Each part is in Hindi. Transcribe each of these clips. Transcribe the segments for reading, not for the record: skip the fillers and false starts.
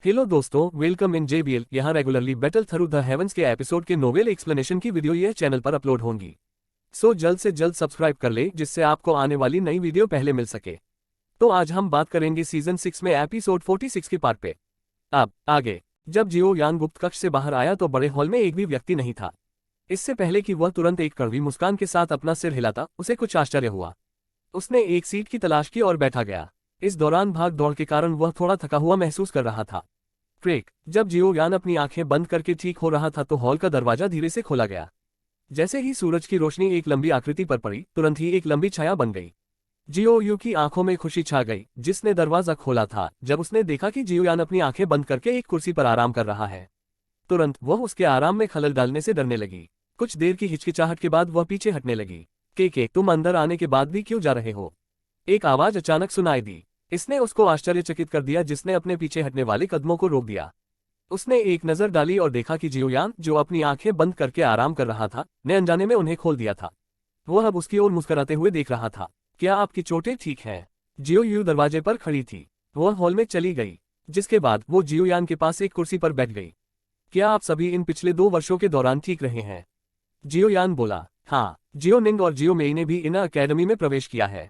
हेलो दोस्तों, वेलकम इन JBL। यहाँ regularly battle through the heavens के एपिसोड के नोवेल एक्सप्लेनेशन की वीडियो यह चैनल पर अपलोड होंगी। सो जल्द से जल्द सब्सक्राइब कर ले जिससे आपको आने वाली नई वीडियो पहले मिल सके। तो आज हम बात करेंगे सीजन 6 में एपिसोड 46 के पार्ट पे। अब आगे, जब जियो यान गुप्त कक्ष से बाहर आया तो बड़े हॉल में एक भी व्यक्ति नहीं था। इससे पहले कि वह तुरंत एक कड़वी मुस्कान के साथ अपना सिर हिलाता, उसे कुछ आश्चर्य हुआ। उसने एक सीट की तलाश की और बैठा गया। इस दौरान भाग दौड़ के कारण वह थोड़ा थका हुआ महसूस कर रहा था। क्रेक, जब जियो यान अपनी आंखें बंद करके ठीक हो रहा था तो हॉल का दरवाजा धीरे से खोला गया। जैसे ही सूरज की रोशनी एक लंबी आकृति पर पड़ी, तुरंत ही एक लंबी छाया बन गई। जियो यू की आंखों में खुशी छा गई, जिसने दरवाजा खोला था जब उसने देखा कि जियो यान अपनी आंखें बंद करके एक कुर्सी पर आराम कर रहा है। तुरंत वह उसके आराम में खलल डालने से डरने लगी। कुछ देर की हिचकिचाहट के बाद वह पीछे हटने लगी। के तुम अंदर आने के बाद भी क्यों जा रहे हो? एक आवाज अचानक सुनाई दी। इसने उसको आश्चर्यचकित कर दिया, जिसने अपने पीछे हटने वाले कदमों को रोक दिया। उसने एक नजर डाली और देखा कि जियो यान, जो अपनी आंखें बंद करके आराम कर रहा था, ने अनजाने में उन्हें खोल दिया था। वह अब उसकी ओर मुस्कुराते हुए देख रहा था। क्या आपकी चोटें ठीक हैं? जियो यू दरवाजे पर खड़ी थी। वह हॉल में चली गई, जिसके बाद वो जियो यान के पास एक कुर्सी पर बैठ गई। क्या आप सभी इन पिछले 2 वर्षों के दौरान ठीक रहे हैं? जियो यान बोला, हाँ। जियो निंग और जियो मेई ने भी इन अकेडमी में प्रवेश किया है।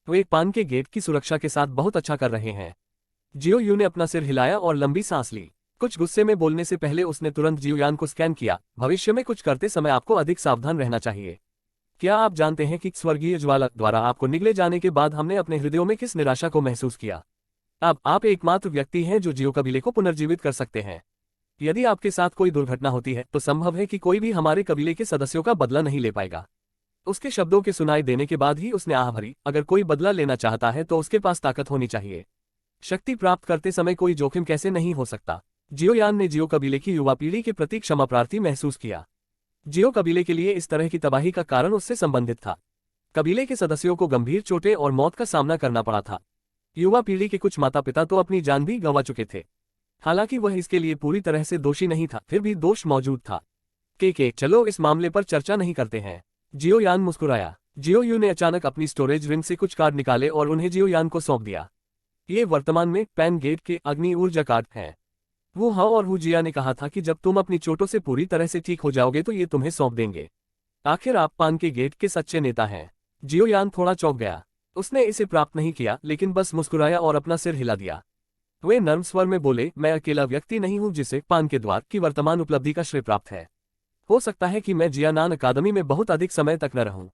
वे एक पान के गेट की सुरक्षा के साथ बहुत अच्छा कर रहे हैं। जियो यू ने अपना सिर हिलाया और लंबी सांस ली। कुछ गुस्से में बोलने से पहले उसने तुरंत जियो यान को स्कैन किया। भविष्य में कुछ करते समय आपको अधिक सावधान रहना चाहिए। क्या आप जानते हैं कि स्वर्गीय ज्वाला द्वारा आपको निगले जाने के बाद हमने अपने हृदयों में किस निराशा को महसूस किया? अब आप एकमात्र व्यक्ति हैं जो जियो कबीले को पुनर्जीवित कर सकते हैं। यदि आपके साथ कोई दुर्घटना होती है तो संभव है कि कोई भी हमारे कबीले के सदस्यों का बदला नहीं ले पाएगा। उसके शब्दों के सुनाई देने के बाद ही उसने आह भरी। अगर कोई बदला लेना चाहता है तो उसके पास ताकत होनी चाहिए। शक्ति प्राप्त करते समय कोई जोखिम कैसे नहीं हो सकता? जियो यान ने जियो कबीले की युवा पीढ़ी के प्रति क्षमा प्रार्थी महसूस किया। जियो कबीले के लिए इस तरह की तबाही का कारण उससे संबंधित था। कबीले के सदस्यों को गंभीर चोटें और मौत का सामना करना पड़ा था। युवा पीढ़ी के कुछ माता पिता तो अपनी जान भी गंवा चुके थे। हालांकि वह इसके लिए पूरी तरह से दोषी नहीं था, फिर भी दोष मौजूद था। चलो इस मामले पर चर्चा नहीं करते हैं। जियो यान मुस्कुराया। जियो यू ने अचानक अपनी स्टोरेज रिंग से कुछ कार्ड निकाले और उन्हें जियो यान को सौंप दिया। ये वर्तमान में पैन गेट के अग्नि ऊर्जा कार्ड हैं। वो हाओ और हुजिया ने कहा था कि जब तुम अपनी चोटों से पूरी तरह से ठीक हो जाओगे तो ये तुम्हें सौंप देंगे। आखिर आप पान के गेट के सच्चे नेता हैं। जियो यान थोड़ा चौंक गया। उसने इसे प्राप्त नहीं किया, लेकिन बस मुस्कुराया और अपना सिर हिला दिया। वे नर्म स्वर में बोले, मैं अकेला व्यक्ति नहीं हूं जिसे पान के द्वार की वर्तमान उपलब्धि का श्रेय प्राप्त है। हो सकता है कि मैं जियानान अकादमी में बहुत अधिक समय तक न रहूं।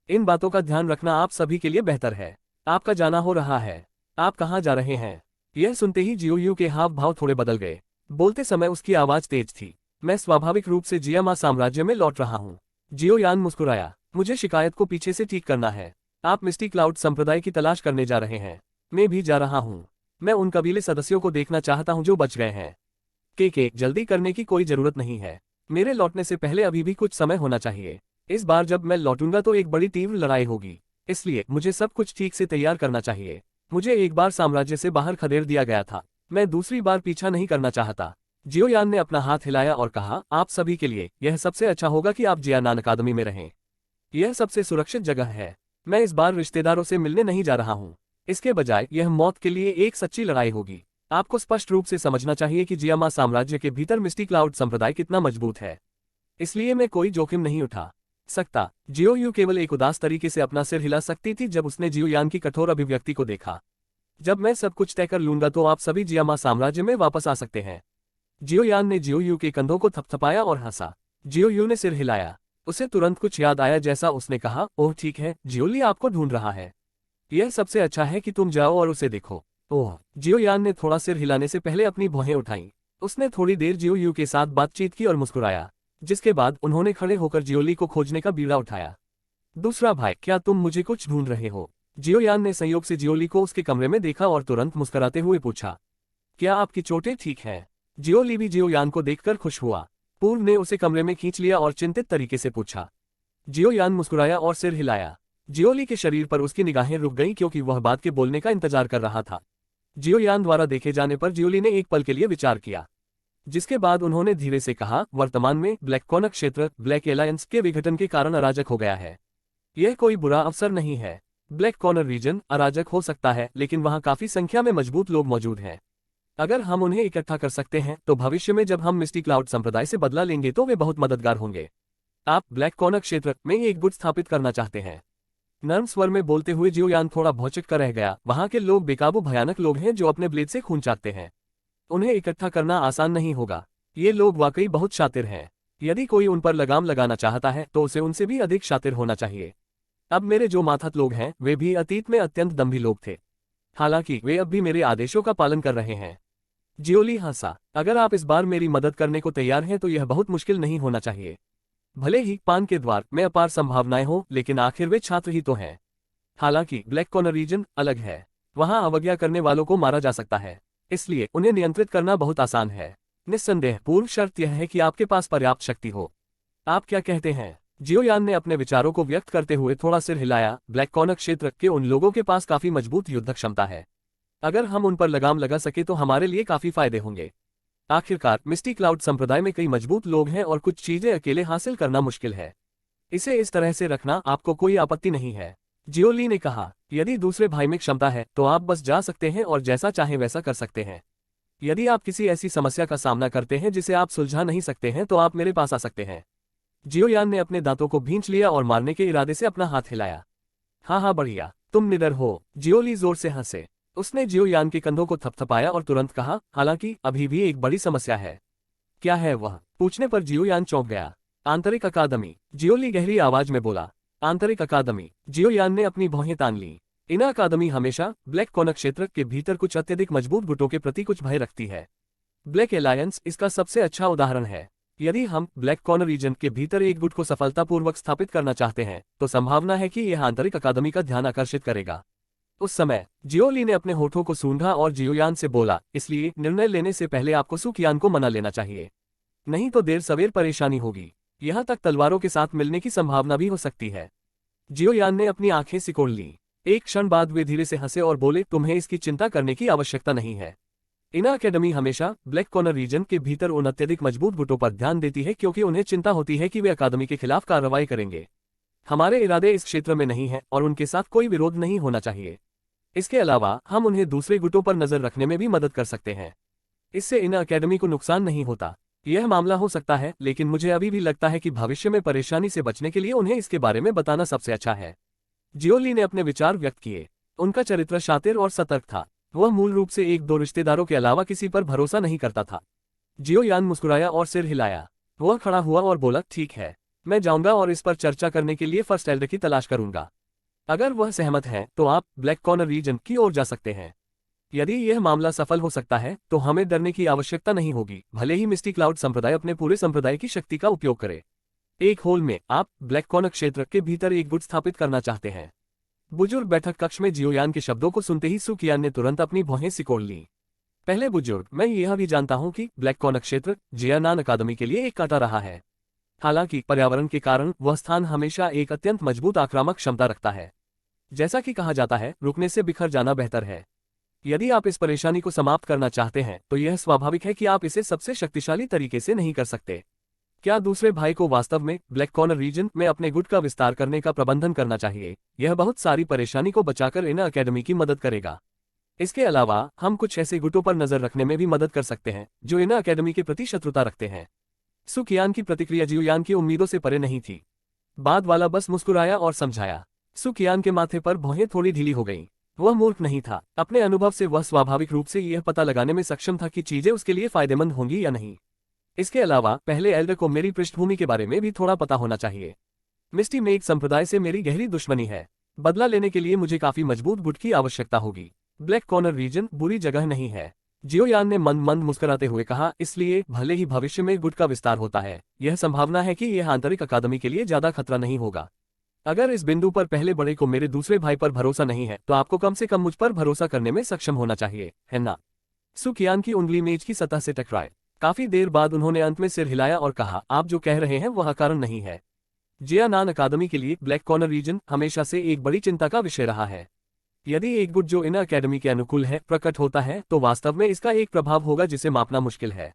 इन बातों का ध्यान रखना आप सभी के लिए बेहतर है। आपका जाना हो रहा है। आप कहाँ जा रहे हैं? यह सुनते ही जियो यू के हाव भाव थोड़े बदल गए। बोलते समय उसकी आवाज तेज थी। मैं स्वाभाविक रूप से जियामा साम्राज्य में लौट रहा हूँ। जियो यान मुस्कुराया। मुझे शिकायत को पीछे से ठीक करना है। आप मिस्टी क्लाउड संप्रदाय की तलाश करने जा रहे हैं। मैं भी जा रहा हूँ। मैं उन कबीले सदस्यों को देखना चाहता हूँ जो बच गए हैं। जल्दी करने की कोई जरूरत नहीं है। मेरे लौटने से पहले अभी भी कुछ समय होना चाहिए। इस बार जब मैं लौटूंगा तो एक बड़ी तीव्र लड़ाई होगी, इसलिए मुझे सब कुछ ठीक से तैयार करना चाहिए। मुझे एक बार साम्राज्य से बाहर खदेड़ दिया गया था, मैं दूसरी बार पीछा नहीं करना चाहता। जियो यान ने अपना हाथ हिलाया और कहा, आप सभी के लिए यह सबसे अच्छा होगा कि आप जियानान अकादमी में रहें। यह सबसे सुरक्षित जगह है। मैं इस बार रिश्तेदारों से मिलने नहीं जा रहा हूँ। इसके बजाय यह मौत के लिए एक सच्ची लड़ाई होगी। आपको स्पष्ट रूप से समझना चाहिए कि जियामा साम्राज्य के भीतर मिस्टी क्लाउड संप्रदाय कितना मजबूत है। इसलिए मैं कोई जोखिम नहीं उठा सकता। जियो यू केवल एक उदास तरीके से अपना सिर हिला सकती थी जब उसने जियो यान की कठोर अभिव्यक्ति को देखा। जब मैं सब कुछ तय कर लूंगा तो आप सभी जियामा साम्राज्य में वापस आ सकते हैं। जियो यान ने जियो यू के कंधों को थपथपाया और हंसा। जियो यू ने सिर हिलाया। उसे तुरंत कुछ याद आया, जैसा उसने कहा, ओह ठीक है, जियोली आपको ढूंढ रहा है। यह सबसे अच्छा है कि तुम जाओ और उसे देखो। ओह। जियो यान ने थोड़ा सिर हिलाने से पहले अपनी भौहें उठाईं। उसने थोड़ी देर जियो यू के साथ बातचीत की और मुस्कुराया, जिसके बाद उन्होंने खड़े होकर जियोली को खोजने का बीड़ा उठाया। दूसरा भाई, क्या तुम मुझे कुछ ढूंढ रहे हो? जियो यान ने संयोग से जियोली को उसके कमरे में देखा और तुरंत मुस्कुराते हुए पूछा, क्या आपकी चोटें ठीक हैं? जियोली भी जियो यान को देखकर खुश हुआ। पूर्व ने उसे कमरे में खींच लिया और चिंतित तरीके से पूछा। जियो यान मुस्कुराया और सिर हिलाया। जियोली के शरीर पर उसकी निगाहें रुक गईं क्योंकि वह बात के बोलने का इंतजार कर रहा था। जियो यान द्वारा देखे जाने पर जियोली ने एक पल के लिए विचार किया, जिसके बाद उन्होंने धीरे से कहा, वर्तमान में ब्लैक कॉर्नर क्षेत्र ब्लैक एलायंस के विघटन के कारण अराजक हो गया है। यह कोई बुरा अवसर नहीं है। ब्लैक कॉर्नर रीजन अराजक हो सकता है, लेकिन वहां काफी संख्या में मजबूत लोग मौजूद हैं। अगर हम उन्हें इकट्ठा कर सकते हैं तो भविष्य में जब हम मिस्टी क्लाउड संप्रदाय से बदला लेंगे तो वे बहुत मददगार होंगे। आप ब्लैक कॉर्नर क्षेत्र में एक गुट स्थापित करना चाहते हैं। नर्म स्वर में बोलते हुए जियोयान थोड़ा भौचक्का कर रह गया। वहां के लोग बेकाबू भयानक लोग हैं जो अपने ब्लेड से खून चाटते हैं। उन्हें इकट्ठा करना आसान नहीं होगा। ये लोग वाकई बहुत शातिर हैं। यदि कोई उन पर लगाम लगाना चाहता है तो उसे उनसे भी अधिक शातिर होना चाहिए। अब मेरे जो माथत लोग हैं वे भी अतीत में अत्यंत दम्भी लोग थे, हालांकि वे अब भी मेरे आदेशों का पालन कर रहे हैं। जियोली हंसा। अगर आप इस बार मेरी मदद करने को तैयार हैं तो यह बहुत मुश्किल नहीं होना चाहिए। भले ही पान के द्वार में अपार संभावनाएं हों, लेकिन आखिर वे छात्र ही तो हैं। हालांकि ब्लैक कॉर्नर रीजन अलग है। वहां अवज्ञा करने वालों को मारा जा सकता है, इसलिए उन्हें नियंत्रित करना बहुत आसान है। निस्संदेह पूर्व शर्त यह है कि आपके पास पर्याप्त शक्ति हो। आप क्या कहते हैं? जियोयान ने अपने विचारों को व्यक्त करते हुए थोड़ा सिर हिलाया। ब्लैक कॉर्नर क्षेत्र के उन लोगों के पास काफी मजबूत युद्ध क्षमता है। अगर हम उन पर लगाम लगा सके तो हमारे लिए काफी फायदे होंगे। आखिरकार मिस्टी क्लाउड संप्रदाय में कई मजबूत लोग हैं और कुछ चीजें अकेले हासिल करना मुश्किल है। इसे इस तरह से रखना आपको कोई आपत्ति नहीं है? जियोली ने कहा। यदि दूसरे भाई में क्षमता है तो आप बस जा सकते हैं और जैसा चाहें वैसा कर सकते हैं। यदि आप किसी ऐसी समस्या का सामना करते हैं जिसे आप सुलझा नहीं सकते हैं तो आप मेरे पास आ सकते हैं। जियोयान ने अपने दांतों को भींच लिया और मारने के इरादे से अपना हाथ हिलाया। हाँ बढ़िया, तुम निडर हो। जियोली जोर से हंसे। उसने जियोयान के कंधों को थपथपाया और तुरंत कहा, हालांकि अभी भी एक बड़ी समस्या है। क्या है वह? पूछने पर जियोयान चौंक गया। आंतरिक अकादमी, जियोली गहरी आवाज में बोला। आंतरिक अकादमी। जियोयान ने अपनी भौहें तान ली। इन अकादमी हमेशा ब्लैक कॉर्नर क्षेत्र के भीतर कुछ अत्यधिक मजबूत गुटों के प्रति कुछ भय रखती है। ब्लैक एलायंस इसका सबसे अच्छा उदाहरण है। यदि हम ब्लैक कॉर्नर रीजन के भीतर एक गुट को सफलतापूर्वक स्थापित करना चाहते हैं तो संभावना है कि यह आंतरिक अकादमी का ध्यान आकर्षित करेगा। उस समय जियोली ने अपने होठों को सूंघा और जियोयान से बोला, इसलिए निर्णय लेने से पहले आपको सुकियान को मना लेना चाहिए, नहीं तो देर सवेर परेशानी होगी। यहां तक तलवारों के साथ मिलने की संभावना भी हो सकती है। जियोयान ने अपनी आंखें सिकोड़ ली। एक क्षण बाद वे धीरे से हंसे और बोले, तुम्हें इसकी चिंता करने की आवश्यकता नहीं है। इना अकेडमी हमेशा ब्लैक कॉर्नर रीजन के भीतर उन अत्यधिक मजबूत गुटों पर ध्यान देती है क्योंकि उन्हें चिंता होती है कि वे अकादमी के खिलाफ कार्रवाई करेंगे। हमारे इरादे इस क्षेत्र में नहीं हैं और उनके साथ कोई विरोध नहीं होना चाहिए। इसके अलावा हम उन्हें दूसरे गुटों पर नजर रखने में भी मदद कर सकते हैं। इससे इना अकेडमी को नुकसान नहीं होता। यह मामला हो सकता है, लेकिन मुझे अभी भी लगता है कि भविष्य में परेशानी से बचने के लिए उन्हें इसके बारे में बताना सबसे अच्छा है। जियोली ने अपने विचार व्यक्त किए। उनका चरित्र शातिर और सतर्क था। वह मूल रूप से एक दो रिश्तेदारों के अलावा किसी पर भरोसा नहीं करता था। जियोयान मुस्कुराया और सिर हिलाया। वह खड़ा हुआ और बोला, ठीक है, मैं जाऊंगा और इस पर चर्चा करने के लिए फर्स्ट एल्डर की तलाश करूंगा। अगर वह सहमत है तो आप ब्लैक कॉर्नर रीजन की ओर जा सकते हैं। यदि यह मामला सफल हो सकता है तो हमें डरने की आवश्यकता नहीं होगी, भले ही मिस्टी क्लाउड संप्रदाय अपने पूरे संप्रदाय की शक्ति का उपयोग करे। एक होल में आप ब्लैक कॉर्नर क्षेत्र के भीतर एक गुट स्थापित करना चाहते हैं। बुजुर्ग बैठक कक्ष में जियोयान के शब्दों को सुनते ही सुकियान ने तुरंत अपनी भौहें सिकोड़ ली। पहले बुजुर्ग, मैं यह भी जानता हूं कि ब्लैक कॉर्नर क्षेत्र जियानान अकादमी के लिए एक कांटा रहा है। हालांकि पर्यावरण के कारण वह स्थान हमेशा एक अत्यंत मजबूत आक्रामक क्षमता रखता है। जैसा कि कहा जाता है, रुकने से बिखर जाना बेहतर है। यदि आप इस परेशानी को समाप्त करना चाहते हैं तो यह स्वाभाविक है कि आप इसे सबसे शक्तिशाली तरीके से नहीं कर सकते। क्या दूसरे भाई को वास्तव में ब्लैक कॉर्नर रीजन में अपने गुट का विस्तार करने का प्रबंधन करना चाहिए? यह बहुत सारी परेशानी को बचाकर इन अकेडमी की मदद करेगा। इसके अलावा हम कुछ ऐसे गुटों पर नजर रखने में भी मदद कर सकते हैं जो इन अकेडमी के प्रति शत्रुता रखते हैं। सुकियान की प्रतिक्रिया जियोयान की उम्मीदों से परे नहीं थी। बाद वाला बस मुस्कुराया और समझाया। सुकियान के माथे पर भौहें थोड़ी ढीली हो गईं। वह मूर्ख नहीं था। अपने अनुभव से वह स्वाभाविक रूप से यह पता लगाने में सक्षम था कि चीजें उसके लिए फायदेमंद होंगी या नहीं। इसके अलावा पहले एल्डर को मेरी पृष्ठभूमि के बारे में भी थोड़ा पता होना चाहिए। मिस्टी मेघ संप्रदाय से मेरी गहरी दुश्मनी है। बदला लेने के लिए मुझे काफी मजबूत गुट की आवश्यकता होगी। ब्लैक कॉर्नर रीजन बुरी जगह नहीं है। जियोयान ने मंद मुस्कुराते हुए कहा, इसलिए भले ही भविष्य में गुट का विस्तार होता है, यह संभावना है कि यह आंतरिक अकादमी के लिए ज्यादा खतरा नहीं होगा। अगर इस बिंदु पर पहले बड़े को मेरे दूसरे भाई पर भरोसा नहीं है तो आपको कम से कम मुझ पर भरोसा करने में सक्षम होना चाहिए, है ना? सुकियान की उंगली मेज की सतह से टकराए। काफी देर बाद उन्होंने अंत में सिर हिलाया और कहा, आप जो कह रहे हैं वह अकारण नहीं है। जियानान अकादमी के लिए ब्लैक कॉर्नर रीजन हमेशा से एक बड़ी चिंता का विषय रहा है। यदि एक गुट जो इन अकेडमी के अनुकूल है प्रकट होता है तो वास्तव में इसका एक प्रभाव होगा जिसे मापना मुश्किल है।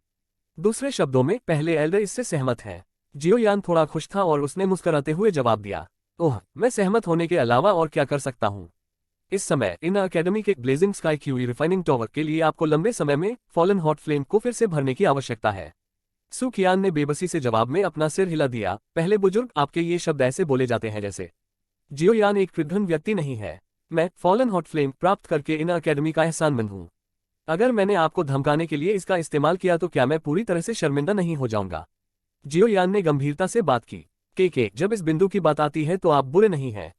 दूसरे शब्दों में, पहले एल्डर इससे सहमत है। जियोयान थोड़ा खुश था और उसने मुस्कुराते हुए जवाब दिया, ओह, मैं सहमत होने के अलावा और क्या कर सकता हूँ? इस समय इन अकेडमी के blazing sky QE refining tower के लिए आपको लंबे समय में फॉलन हॉट फ्लेम को फिर से भरने की आवश्यकता है। सू कियान ने बेबसी से जवाब में अपना सिर हिला दिया। पहले बुजुर्ग, आपके ये शब्द ऐसे बोले जाते हैं जैसे जियो यान एक कृतघ्न व्यक्ति नहीं है। मैं फॉलन हॉट फ्लेम प्राप्त करके इन अकेडमी का एहसानमंद हूँ। अगर मैंने आपको धमकाने के लिए इसका इस्तेमाल किया तो क्या मैं पूरी तरह से शर्मिंदा नहीं हो जाऊंगा? जियो यान ने गंभीरता से बात की। के जब इस बिंदु की बात आती है तो आप बुरे नहीं हैं।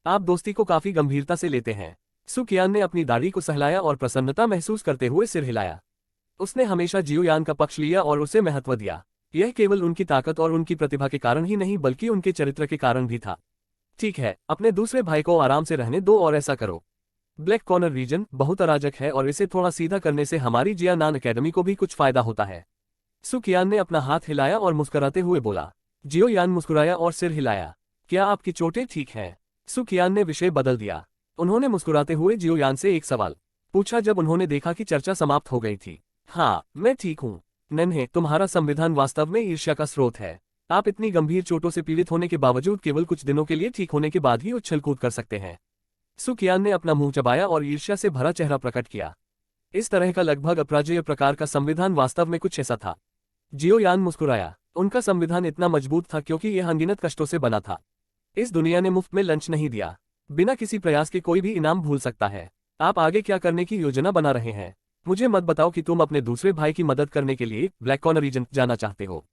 आप दोस्ती को काफी गंभीरता से लेते हैं। सू कियान ने अपनी दाढ़ी को सहलाया और प्रसन्नता महसूस करते हुए सिर हिलाया। उसने हमेशा जियो यान का पक्ष लिया और उसे महत्व दिया। यह केवल उनकी ताकत और उनकी प्रतिभा के कारण ही नहीं बल्कि उनके चरित्र के कारण भी था। ठीक है, अपने दूसरे भाई को आराम से रहने दो और ऐसा करो। ब्लैक कॉर्नर रीजन बहुत अराजक है और इसे थोड़ा सीधा करने से हमारी जियानान अकेडमी को भी कुछ फायदा होता है। सू कियान ने अपना हाथ हिलाया और मुस्कुराते हुए बोला। जियो यान मुस्कुराया और सिर हिलाया। क्या आपकी चोटें ठीक हैं? सू कियान ने विषय बदल दिया। उन्होंने मुस्कुराते हुए जियो यान से एक सवाल पूछा जब उन्होंने देखा कि चर्चा समाप्त हो गई थी। हाँ, मैं ठीक हूँ। नन्हे, तुम्हारा संविधान वास्तव में ईर्ष्या का स्रोत है। आप इतनी गंभीर चोटों से पीड़ित होने के बावजूद केवल कुछ दिनों के लिए ठीक होने के बाद ही उछल कूद कर सकते हैं। सू कियान ने अपना मुंह चबाया और ईर्ष्या से भरा चेहरा प्रकट किया। इस तरह का लगभग अपराजेय प्रकार का संविधान वास्तव में कुछ ऐसा था। जियो यान मुस्कुराया। उनका संविधान इतना मजबूत था क्योंकि यह अनगिनत कष्टों से बना था। इस दुनिया ने मुफ्त में लंच नहीं दिया। बिना किसी प्रयास के कोई भी इनाम भूल सकता है। आप आगे क्या करने की योजना बना रहे हैं? मुझे मत बताओ कि तुम अपने दूसरे भाई की मदद करने के लिए ब्लैक कॉर्नर रीजन जाना चाहते हो।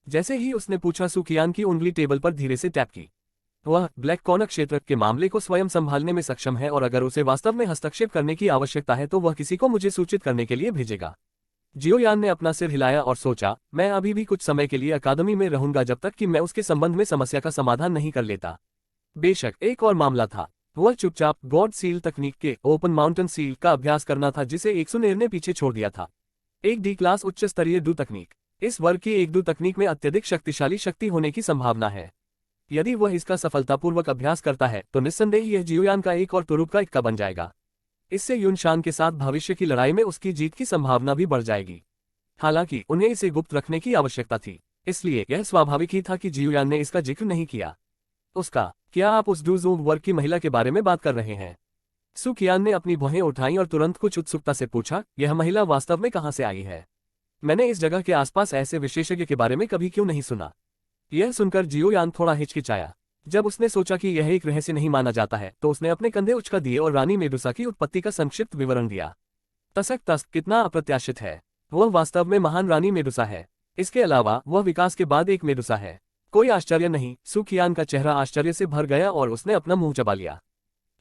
जैसे ही उसने पूछा, सू कियान की उंगली टेबल पर धीरे से टैप की। वह ब्लैक कॉर्नर क्षेत्र के मामले को स्वयं संभालने में सक्षम है और अगर उसे वास्तव में हस्तक्षेप करने की आवश्यकता है तो वह किसी को मुझे सूचित करने के लिए भेजेगा। जियो यान ने अपना सिर हिलाया और सोचा, मैं अभी भी कुछ समय के लिए अकादमी में रहूंगा जब तक कि मैं उसके संबंध में समस्या का समाधान नहीं कर लेता। बेशक एक और मामला था। वह चुपचाप गॉड सील तकनीक के ओपन माउंटेन सील का अभ्यास करना था जिसे एक्सुनेर ने पीछे छोड़ दिया था। एक डी क्लास उच्च स्तरीय डू तकनीक। इस वर्ग की एक डू तकनीक में अत्यधिक शक्तिशाली शक्ति होने की संभावना है। यदि वह इसका सफलतापूर्वक अभ्यास करता है तो निस्संदेह यह जियोयान का एक और तुरुप का इक्का बन जाएगा। इससे युनशान के साथ भविष्य की लड़ाई में उसकी जीत की संभावना भी बढ़ जाएगी। हालांकि उन्हें इसे गुप्त रखने की आवश्यकता थी, इसलिए यह स्वाभाविक ही था कि जियोयान ने इसका जिक्र नहीं किया। उसका, क्या आप उस डूजू वर्ग की महिला के बारे में बात कर रहे हैं? सू कियान ने अपनी भौहें उठाईं और तुरंत कुछ उत्सुकता से पूछा, यह महिला वास्तव में कहाँ से आई है? मैंने इस जगह के आसपास ऐसे विशेषज्ञ के बारे में कभी क्यों नहीं सुना? यह सुनकर जियोयान थोड़ा हिचकिचाया। जब उसने सोचा कि यह एक रहस्य नहीं माना जाता है तो उसने अपने कंधे उचका दिए और रानी मेडुसा की उत्पत्ति का संक्षिप्त विवरण दिया। तसक तस्क, कितना अप्रत्याशित है। वह वास्तव में महान रानी मेडुसा है। इसके अलावा वह विकास के बाद एक मेडुसा है। कोई आश्चर्य नहीं। सू कियान का चेहरा आश्चर्य से भर गया और उसने अपना मुंह चबा लिया।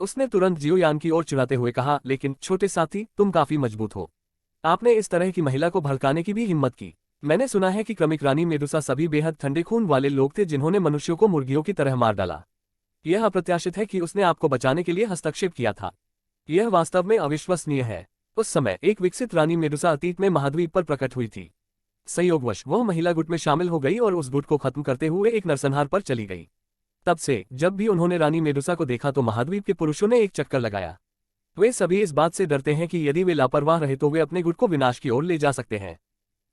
उसने तुरंत जियोयान की ओर चिढ़ाते हुए कहा, लेकिन छोटे साथी, तुम काफी मजबूत हो। आपने इस तरह की महिला को भड़काने की भी हिम्मत की। मैंने सुना है कि क्रमिक रानी मेडुसा सभी बेहद ठंडे खून वाले लोग थे जिन्होंने मनुष्यों को मुर्गियों की तरह मार डाला। यह अप्रत्याशित है कि उसने आपको बचाने के लिए हस्तक्षेप किया था। यह वास्तव में अविश्वसनीय है। उस समय एक विकसित रानी मेडुसा अतीत में महाद्वीप पर प्रकट हुई थी। संयोगवश वह महिला गुट में शामिल हो गई और उस गुट को खत्म करते हुए एक नरसंहार पर चली गई। तब से जब भी उन्होंने रानी मेडुसा को देखा तो महाद्वीप के पुरुषों ने एक चक्कर लगाया। वे सभी इस बात से डरते हैं कि यदि वे लापरवाह रहे तो वे अपने गुट को विनाश की ओर ले जा सकते हैं।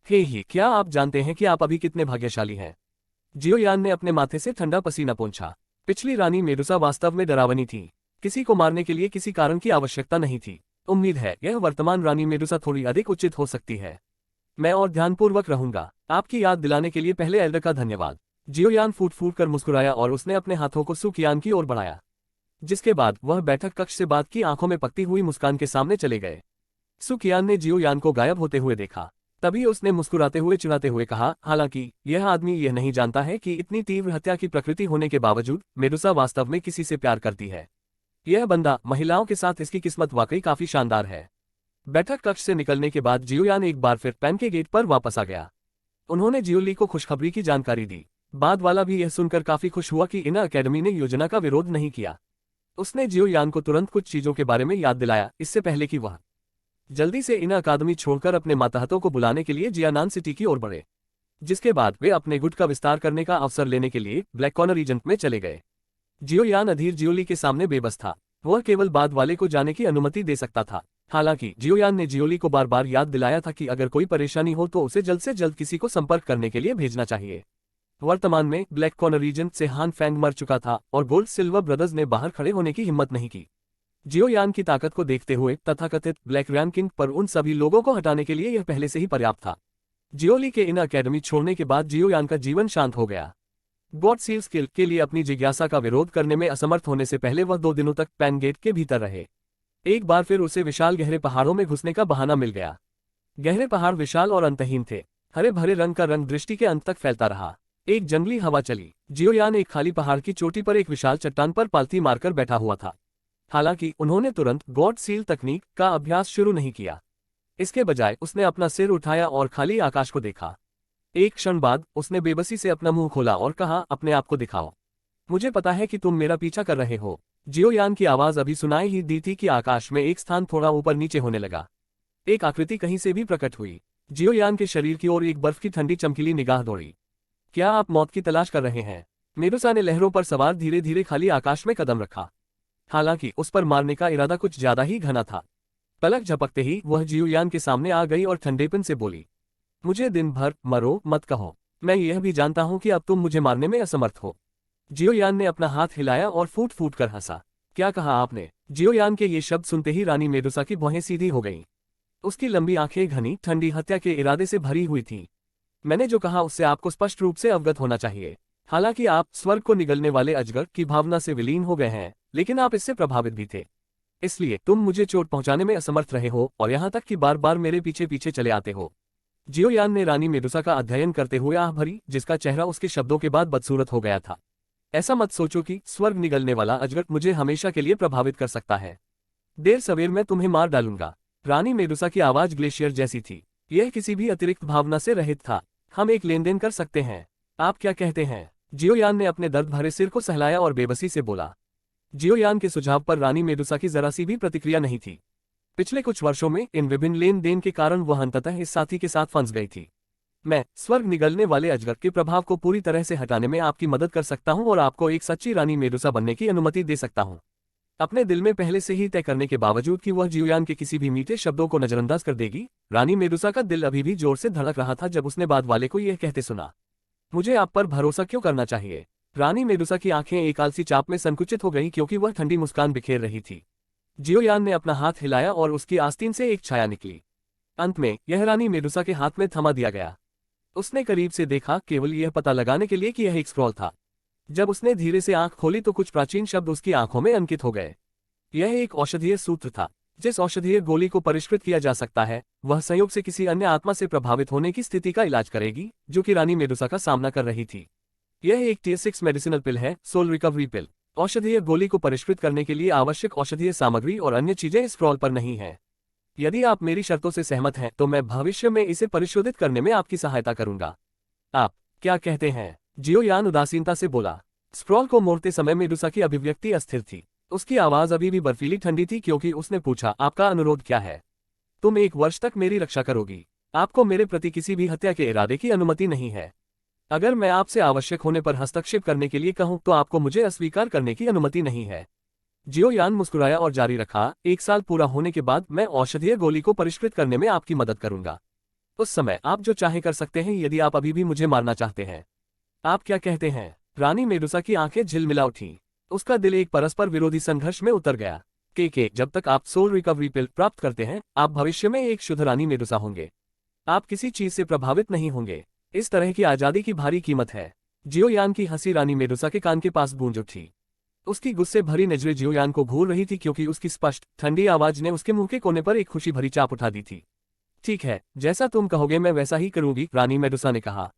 हे, क्या आप जानते हैं कि आप अभी कितने भाग्यशाली हैं? जियोयान ने अपने माथे से ठंडा पसीना पोंछा। पिछली रानी मेडुसा वास्तव में डरावनी थी। किसी को मारने के लिए किसी कारण की आवश्यकता नहीं थी। उम्मीद है यह वर्तमान रानी मेडुसा थोड़ी अधिक उचित हो सकती है। मैं और ध्यानपूर्वक रहूंगा। आपकी याद दिलाने के लिए पहले एल्डर का धन्यवाद। जियोयान फूट फूट कर मुस्कुराया और उसने अपने हाथों को सू कियान की ओर बढ़ाया, जिसके बाद वह बैठक कक्ष से बात की आंखों में पकती हुई मुस्कान के सामने चले गए। सू कियान ने जियोयान को गायब होते हुए देखा। तभी उसने मुस्कुराते हुए चिढ़ाते हुए कहा, हालांकि यह आदमी यह नहीं जानता है कि इतनी तीव्र हत्या की प्रकृति होने के बावजूद मेडुसा वास्तव में किसी से प्यार करती है। यह बंदा, महिलाओं के साथ इसकी किस्मत वाकई काफी शानदार है। बैठक कक्ष से निकलने के बाद जियोयान एक बार फिर पैन के गेट पर वापस आ गया। उन्होंने जियोली को खुशखबरी की जानकारी दी। बाद वाला भी यह सुनकर काफी खुश हुआ कि इन अकेडमी ने योजना का विरोध नहीं किया। उसने जियोयान को तुरंत कुछ चीजों के बारे में याद दिलाया, इससे पहले कि वह जल्दी से इन अकादमी छोड़कर अपने माताहतों को बुलाने के लिए जियानान सिटी की ओर बढ़े, जिसके बाद वे अपने गुट का विस्तार करने का अवसर लेने के लिए ब्लैक कॉर्नर रीजन में चले गए। जियोयान अधीर जियोली के सामने बेबस था। वह केवल बाद वाले को जाने की अनुमति दे सकता था। हालांकि जियोयान ने जियोली को बार बार याद दिलाया था कि अगर कोई परेशानी हो तो उसे जल्द से जल्द किसी को संपर्क करने के लिए भेजना चाहिए। वर्तमान में ब्लैक कॉर्नर रीजन से हान फैंग मर चुका था और गोल्ड सिल्वर ब्रदर्स ने बाहर खड़े होने की हिम्मत नहीं की। जियो यान की ताकत को देखते हुए तथाकथित ब्लैक रैंकिंग पर उन सभी लोगों को हटाने के लिए यह पहले से ही पर्याप्त था। जियोली के इन अकेडमी छोड़ने के बाद जियो यान का जीवन शांत हो गया। गॉड सील्स किल के लिए अपनी जिज्ञासा का विरोध करने में असमर्थ होने से पहले वह 2 दिनों तक पैनगेट के भीतर रहे। एक बार फिर उसे विशाल गहरे पहाड़ों में घुसने का बहाना मिल गया। गहरे पहाड़ विशाल और अंतहीन थे। हरे भरे रंग का रंग दृष्टि के अंत तक फैलता रहा। एक जंगली हवा चली। जियोयान एक खाली पहाड़ की चोटी पर एक विशाल चट्टान पर पालथी मारकर बैठा हुआ था। हालांकि उन्होंने तुरंत गॉड सील तकनीक का अभ्यास शुरू नहीं किया। इसके बजाय उसने अपना सिर उठाया और खाली आकाश को देखा। एक क्षण बाद उसने बेबसी से अपना मुंह खोला और कहा, अपने आप को दिखाओ। मुझे पता है कि तुम मेरा पीछा कर रहे हो। जियोयान की आवाज अभी सुनाई ही दी थी कि आकाश में एक स्थान थोड़ा ऊपर नीचे होने लगा। एक आकृति कहीं से भी प्रकट हुई। जियोयान के शरीर की ओर एक बर्फ की ठंडी चमकीली निगाह दौड़ी। क्या आप मौत की तलाश कर रहे हैं? मेडुसा ने लहरों पर सवार धीरे धीरे खाली आकाश में कदम रखा। हालांकि उस पर मारने का इरादा कुछ ज्यादा ही घना था। पलक झपकते ही वह जियोयान के सामने आ गई और ठंडेपन से बोली, मुझे दिन भर मरो मत कहो। मैं यह भी जानता हूं कि अब तुम मुझे मारने में असमर्थ हो। जियोयान ने अपना हाथ हिलाया और फूट फूट कर हंसा। क्या कहा आपने? जियोयान के ये शब्द सुनते ही रानी मेडुसा की भौहें सीधी हो गईं। उसकी लंबी आंखें घनी ठंडी हत्या के इरादे से भरी हुई थीं। मैंने जो कहा उससे आपको स्पष्ट रूप से अवगत होना चाहिए। हालांकि आप स्वर्ग को निगलने वाले अजगर की भावना से विलीन हो गए हैं, लेकिन आप इससे प्रभावित भी थे। इसलिए तुम मुझे चोट पहुंचाने में असमर्थ रहे हो और यहां तक कि बार बार मेरे पीछे पीछे चले आते हो। जियोयान ने रानी मेडुसा का अध्ययन करते हुए आह भरी, जिसका चेहरा उसके शब्दों के बाद बदसूरत हो गया था। ऐसा मत सोचो कि स्वर्ग निगलने वाला अजगर मुझे हमेशा के लिए प्रभावित कर सकता है। देर सवेर मैं तुम्हें मार डालूंगा। रानी मेडुसा की आवाज ग्लेशियर जैसी थी। यह किसी भी अतिरिक्त भावना से रहित था। हम एक लेन देन कर सकते हैं। आप क्या कहते हैं? जियोयान ने अपने दर्द भरे सिर को सहलाया और बेबसी से बोला। जियोयान के सुझाव पर रानी मेडुसा की जरा सी भी प्रतिक्रिया नहीं थी। पिछले कुछ वर्षों में इन विभिन्न लेन देन के कारण वह अंततः इस साथी के साथ फंस गई थी। मैं स्वर्ग निगलने वाले अजगर के प्रभाव को पूरी तरह से हटाने में आपकी मदद कर सकता हूं और आपको एक सच्ची रानी मेडुसा बनने की अनुमति दे सकता हूं। अपने दिल में पहले से ही तय करने के बावजूद कि वह जियोयान के किसी भी मीठे शब्दों को नजरअंदाज कर देगी, रानी मेडुसा का दिल अभी भी जोर से धड़क रहा था जब उसने बाद वाले को यह कहते सुना, मुझे आप पर भरोसा क्यों करना चाहिए? रानी मेडुसा की आंखें एक आलसी चाप में संकुचित हो गईं क्योंकि वह ठंडी मुस्कान बिखेर रही थी। जियोयान ने अपना हाथ हिलाया और उसकी आस्तीन से एक छाया निकली। अंत में यह रानी मेडुसा के हाथ में थमा दिया गया। उसने करीब से देखा, केवल यह पता लगाने के लिए कि यह एक स्क्रॉल था। जब उसने धीरे से आंख खोली तो कुछ प्राचीन शब्द उसकी आंखों में अंकित हो गए। यह एक औषधीय सूत्र था। जिस औषधीय गोली को परिष्कृत किया जा सकता है, वह संयोग से किसी अन्य आत्मा से प्रभावित होने की स्थिति का इलाज करेगी, जो कि रानी मेडुसा का सामना कर रही थी। यह एक T6 मेडिसिनल पिल है, सोल रिकवरी पिल। औषधीय गोली को परिष्कृत करने के लिए आवश्यक औषधीय सामग्री और अन्य चीजें इस स्क्रॉल पर नहीं हैं। यदि आप मेरी शर्तों से सहमत हैं तो मैं भविष्य में इसे परिशोधित करने में आपकी सहायता करूंगा। आप क्या कहते हैं? जियोयान उदासीनता से बोला। स्क्रॉल को मोड़ते समय मेडुसा की अभिव्यक्ति अस्थिर थी। उसकी आवाज अभी भी बर्फीली ठंडी थी क्योंकि उसने पूछा, आपका अनुरोध क्या है? तुम 1 वर्ष तक मेरी रक्षा करोगी। आपको मेरे प्रति किसी भी हत्या के इरादे की अनुमति नहीं है। अगर मैं आपसे आवश्यक होने पर हस्तक्षेप करने के लिए कहूं तो आपको मुझे अस्वीकार करने की अनुमति नहीं है। जियोयान मुस्कुराया और जारी रखा, 1 साल पूरा होने के बाद मैं औषधीय गोली को परिष्कृत करने में आपकी मदद करूंगा। उस समय आप जो चाहे कर सकते हैं यदि आप अभी भी मुझे मारना चाहते हैं। आप क्या कहते हैं? रानी मेडुसा की आंखें झिलमिला उठीं। उसका दिल एक परस्पर विरोधी संघर्ष में उतर गया। जब तक आप सोल रिकवरी पिल प्राप्त करते हैं, आप भविष्य में एक शुद्ध रानी मेडुसा होंगे। आप किसी चीज से प्रभावित नहीं होंगे। इस तरह की आजादी की भारी कीमत है। जियोयान की हंसी रानी मेडुसा के कान के पास गूंज उठी। उसकी गुस्से भरी नजरें जियोयान को घूर रही थी क्योंकि उसकी स्पष्ट ठंडी आवाज ने उसके मुंह के कोने पर एक खुशी भरी चाप उठा दी थी। ठीक है, जैसा तुम कहोगे मैं वैसा ही करूंगी, रानी मेडुसा ने कहा।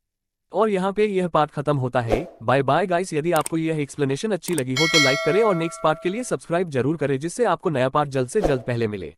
और यहाँ पे यह पार्ट खत्म होता है। Bye bye guys. यदि आपको यह एक्सप्लेनेशन अच्छी लगी हो तो लाइक करें और नेक्स्ट पार्ट के लिए सब्सक्राइब जरूर करें जिससे आपको नया पार्ट जल्द से जल्द पहले मिले।